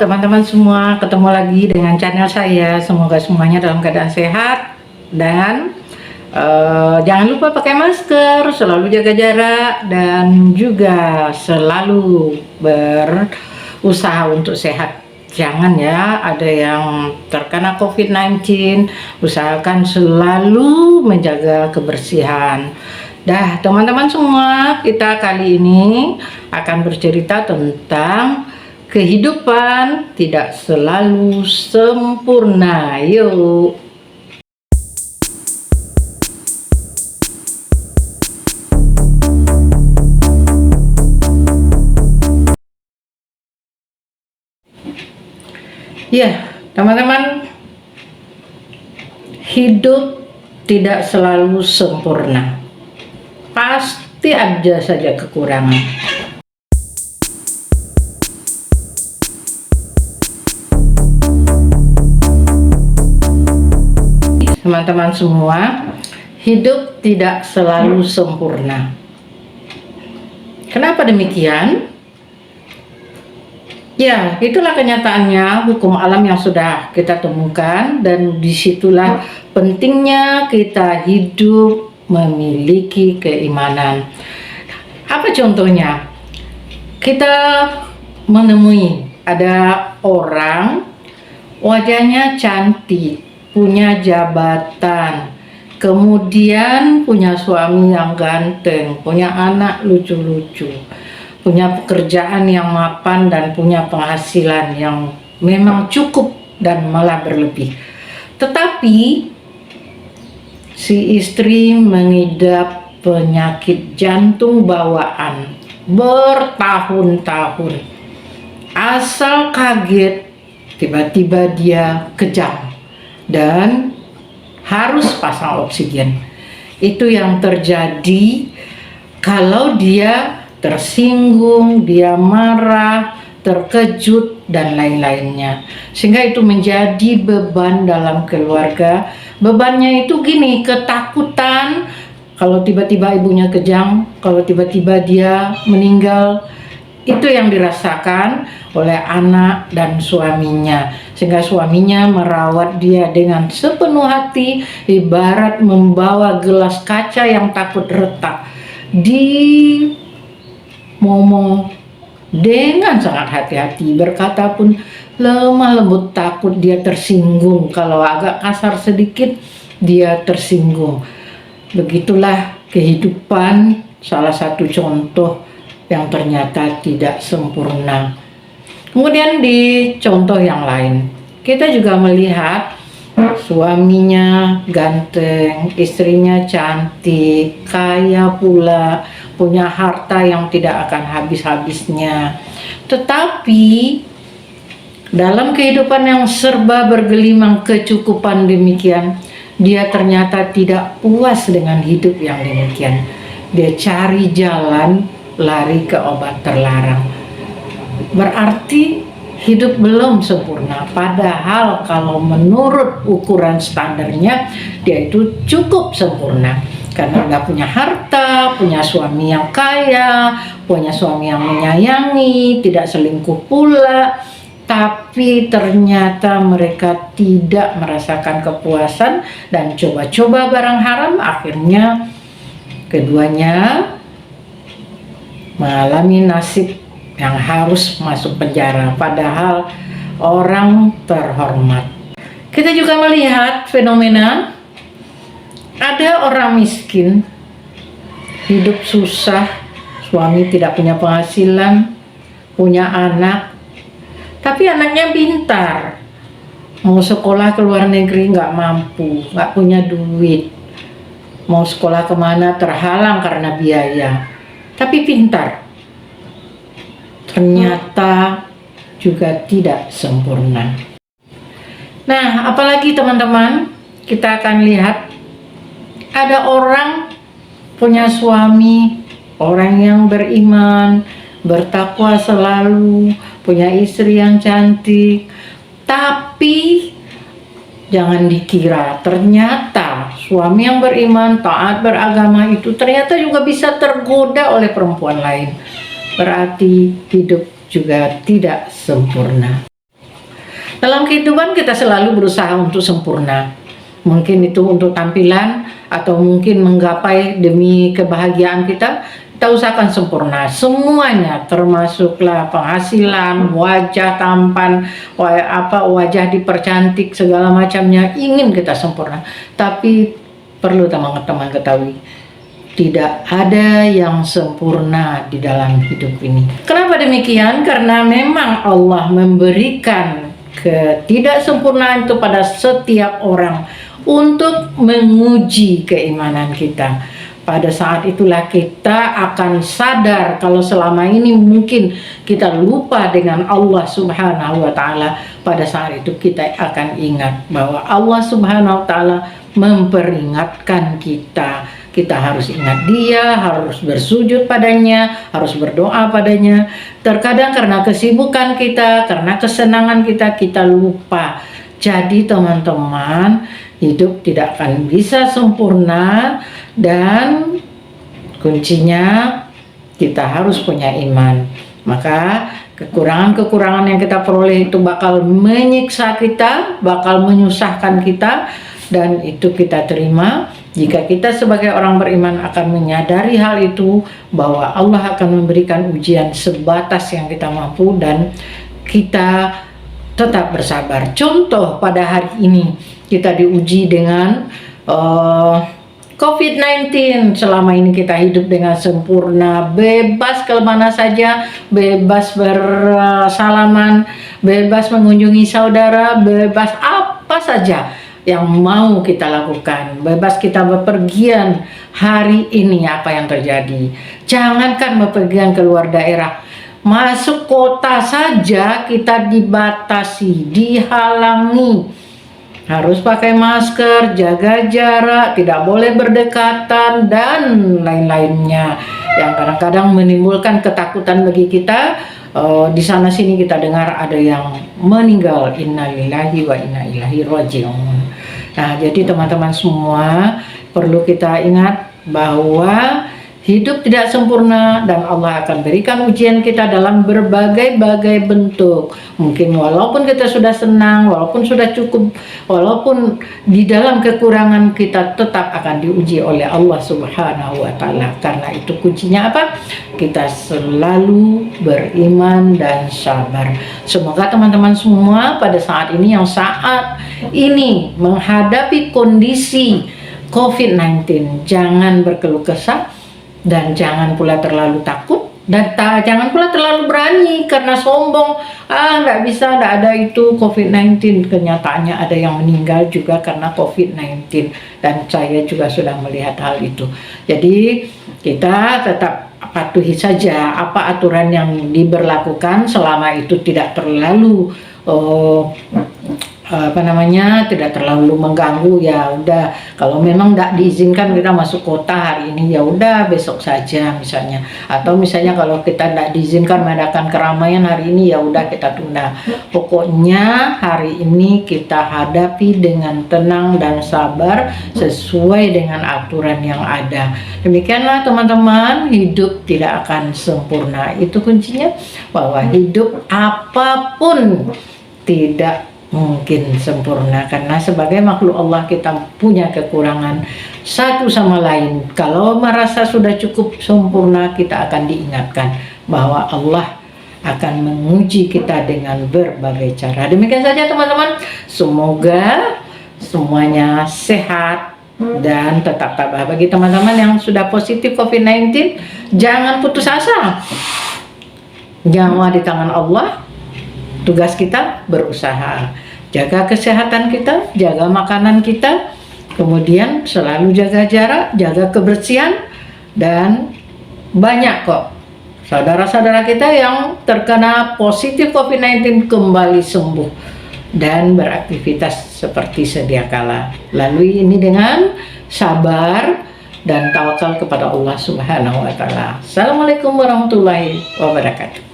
teman-teman semua, ketemu lagi dengan channel saya. Semoga semuanya dalam keadaan sehat dan jangan lupa pakai masker, selalu jaga jarak, dan juga selalu berusaha untuk sehat. Jangan ya ada yang terkena COVID-19, usahakan selalu menjaga kebersihan. Dah teman-teman semua, kita kali ini akan bercerita tentang kehidupan tidak selalu sempurna. Yuk. Ya, teman-teman, hidup tidak selalu sempurna. Pasti ada saja kekurangan. Teman-teman semua, hidup tidak selalu sempurna. Kenapa demikian? Ya, itulah kenyataannya hukum alam yang sudah kita temukan, dan disitulah pentingnya kita hidup memiliki keimanan. Apa contohnya? Kita menemui ada orang wajahnya cantik, punya jabatan, kemudian punya suami yang ganteng, punya anak lucu-lucu, punya pekerjaan yang mapan, dan punya penghasilan yang memang cukup dan malah berlebih. Tetapi si istri mengidap penyakit jantung bawaan bertahun-tahun. Asal kaget, tiba-tiba dia kejang dan harus pasang oksigen. Itu yang terjadi kalau dia tersinggung, dia marah, terkejut, dan lain-lainnya. Sehingga itu menjadi beban dalam keluarga. Bebannya itu gini, ketakutan kalau tiba-tiba ibunya kejang, kalau tiba-tiba dia meninggal. Itu yang dirasakan oleh anak dan suaminya, sehingga suaminya merawat dia dengan sepenuh hati, ibarat membawa gelas kaca yang takut retak. Ngomong dengan sangat hati-hati, berkata pun lemah lembut, takut dia tersinggung. Kalau agak kasar sedikit dia tersinggung. Begitulah kehidupan, salah satu contoh yang ternyata tidak sempurna. Kemudian di contoh yang lain, kita juga melihat suaminya ganteng, istrinya cantik, kaya pula, punya harta yang tidak akan habis-habisnya. Tetapi dalam kehidupan yang serba bergelimang kecukupan demikian, dia ternyata tidak puas dengan hidup yang demikian. Dia cari jalan lari ke obat terlarang. Berarti hidup belum sempurna, padahal kalau menurut ukuran standarnya dia itu cukup sempurna. Karena udah punya harta, punya suami yang kaya, punya suami yang menyayangi, tidak selingkuh pula. Tapi ternyata mereka tidak merasakan kepuasan dan coba-coba barang haram. Akhirnya keduanya mengalami nasib yang harus masuk penjara, padahal orang terhormat. Kita juga melihat fenomena ada orang miskin, hidup susah, suami tidak punya penghasilan, punya anak, tapi anaknya pintar, mau sekolah ke luar negeri nggak mampu, nggak punya duit, mau sekolah kemana terhalang karena biaya, tapi pintar. Ternyata juga tidak sempurna. Nah, apalagi teman-teman, kita akan lihat ada orang punya suami, orang yang beriman, bertakwa selalu, punya istri yang cantik, tapi jangan dikira ternyata suami yang beriman, taat beragama itu ternyata juga bisa tergoda oleh perempuan lain. Berarti hidup juga tidak sempurna. Dalam kehidupan kita selalu berusaha untuk sempurna. Mungkin itu untuk tampilan atau mungkin menggapai demi kebahagiaan kita usahakan sempurna. Semuanya termasuklah penghasilan, wajah tampan, wajah dipercantik, segala macamnya ingin kita sempurna. Tapi perlu teman-teman ketahui, tidak ada yang sempurna di dalam hidup ini. Kenapa demikian? Karena memang Allah memberikan ketidaksempurnaan itu pada setiap orang untuk menguji keimanan kita. Pada saat itulah kita akan sadar kalau selama ini mungkin kita lupa dengan Allah Subhanahu wa Ta'ala. Pada saat itu kita akan ingat bahwa Allah Subhanahu wa Ta'ala memperingatkan kita. Kita harus ingat Dia, harus bersujud padanya, harus berdoa padanya. Terkadang karena kesibukan kita, karena kesenangan kita, kita lupa. Jadi teman-teman, hidup tidak akan bisa sempurna, dan kuncinya kita harus punya iman. Maka kekurangan-kekurangan yang kita peroleh itu bakal menyiksa kita, bakal menyusahkan kita, dan itu kita terima. Jika kita sebagai orang beriman akan menyadari hal itu, bahwa Allah akan memberikan ujian sebatas yang kita mampu, dan kita tetap bersabar. Contoh pada hari ini kita diuji dengan COVID-19. Selama ini kita hidup dengan sempurna, bebas kemana saja, bebas bersalaman, bebas mengunjungi saudara, bebas apa saja yang mau kita lakukan, bebas kita bepergian. Hari ini apa yang terjadi? Jangankan bepergian keluar daerah, masuk kota saja kita dibatasi, dihalangi. Harus pakai masker, jaga jarak, tidak boleh berdekatan, dan lain-lainnya yang kadang-kadang menimbulkan ketakutan bagi kita. Di sana sini kita dengar ada yang meninggal. Innalillahi wa inna ilaihi raji'un. Nah, jadi teman-teman semua perlu kita ingat bahwa hidup tidak sempurna, dan Allah akan berikan ujian kita dalam berbagai-bagai bentuk. Mungkin walaupun kita sudah senang, walaupun sudah cukup, walaupun di dalam kekurangan, kita tetap akan diuji oleh Allah Subhanahu wa Ta'ala. Karena itu kuncinya apa? Kita selalu beriman dan sabar. Semoga teman-teman semua pada saat ini menghadapi kondisi COVID-19, jangan berkeluh kesah, dan jangan pula terlalu takut, dan jangan pula terlalu berani karena sombong. Nggak bisa, nggak ada itu COVID-19. Kenyataannya ada yang meninggal juga karena COVID-19, dan saya juga sudah melihat hal itu. Jadi kita tetap patuhi saja apa aturan yang diberlakukan, selama itu tidak terlalu tidak terlalu mengganggu. Ya udah, kalau memang tidak diizinkan kita masuk kota hari ini, ya udah besok saja misalnya. Atau misalnya kalau kita tidak diizinkan mengadakan keramaian hari ini, ya udah kita tunda. Pokoknya hari ini kita hadapi dengan tenang dan sabar sesuai dengan aturan yang ada. Demikianlah teman-teman, hidup tidak akan sempurna. Itu kuncinya, bahwa hidup apapun tidak mungkin sempurna, karena sebagai makhluk Allah kita punya kekurangan satu sama lain. Kalau merasa sudah cukup sempurna, kita akan diingatkan bahwa Allah akan menguji kita dengan berbagai cara. Demikian saja teman-teman, semoga semuanya sehat dan tetap tabah. Bagi teman-teman yang sudah positif COVID-19, jangan putus asa. Nyawa di tangan Allah. Tugas kita berusaha, jaga kesehatan kita, jaga makanan kita, kemudian selalu jaga jarak, jaga kebersihan, dan banyak kok saudara-saudara kita yang terkena positif COVID-19 kembali sembuh dan beraktivitas seperti sedia kala. Lalui ini dengan sabar dan tawakal kepada Allah Subhanahu wa Ta'ala. Assalamualaikum warahmatullahi wabarakatuh.